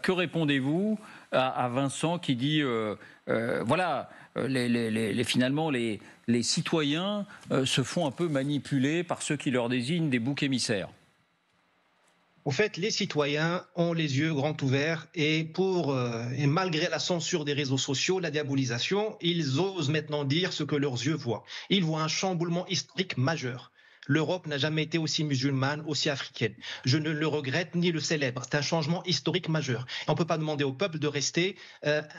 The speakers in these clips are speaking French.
que répondez-vous à Vincent qui dit voilà, finalement les citoyens se font un peu manipuler par ceux qui leur désignent des boucs émissaires? Au fait, les citoyens ont les yeux grands ouverts et malgré la censure des réseaux sociaux, la diabolisation, ils osent maintenant dire ce que leurs yeux voient. Ils voient un chamboulement historique majeur. L'Europe n'a jamais été aussi musulmane, aussi africaine. Je ne le regrette ni le célèbre. C'est un changement historique majeur. On ne peut pas demander au peuple de rester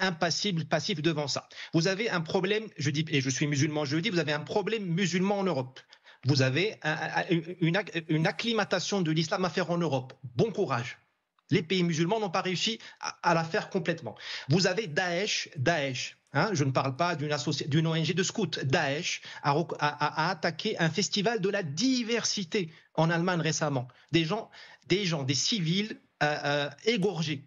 impassible, passif devant ça. Vous avez un problème, je dis, et je suis musulman, je le dis, vous avez un problème musulman en Europe. Vous avez une acclimatation de l'islam à faire en Europe. Bon courage. Les pays musulmans n'ont pas réussi à la faire complètement. Vous avez Daesh. Hein, je ne parle pas d'une ONG de scouts. Daesh a attaqué un festival de la diversité en Allemagne récemment. Des civils égorgés.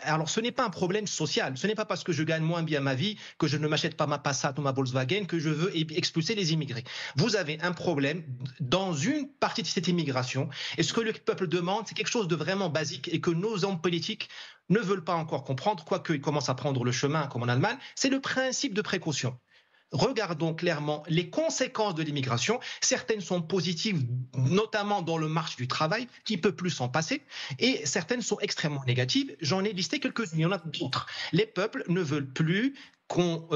Alors, ce n'est pas un problème social. Ce n'est pas parce que je gagne moins bien ma vie que je ne m'achète pas ma Passat ou ma Volkswagen que je veux expulser les immigrés. Vous avez un problème dans une partie de cette immigration. Et ce que le peuple demande, c'est quelque chose de vraiment basique et que nos hommes politiques ne veulent pas encore comprendre, quoique ils commencent à prendre le chemin, comme en Allemagne. C'est le principe de précaution. Regardons clairement les conséquences de l'immigration. Certaines sont positives, notamment dans le marché du travail, qui ne peut plus s'en passer, et certaines sont extrêmement négatives. J'en ai listé quelques-unes, il y en a d'autres. Les peuples ne veulent plus qu'on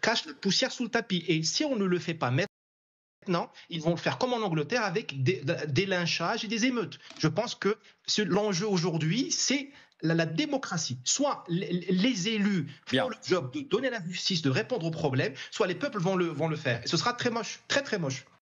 cache la poussière sous le tapis. Et si on ne le fait pas maintenant, ils vont le faire comme en Angleterre avec des lynchages et des émeutes. Je pense que l'enjeu aujourd'hui, c'est la démocratie. Soit les élus font le job de donner la justice, de répondre aux problèmes, soit les peuples vont le faire. Et ce sera très moche, très très moche.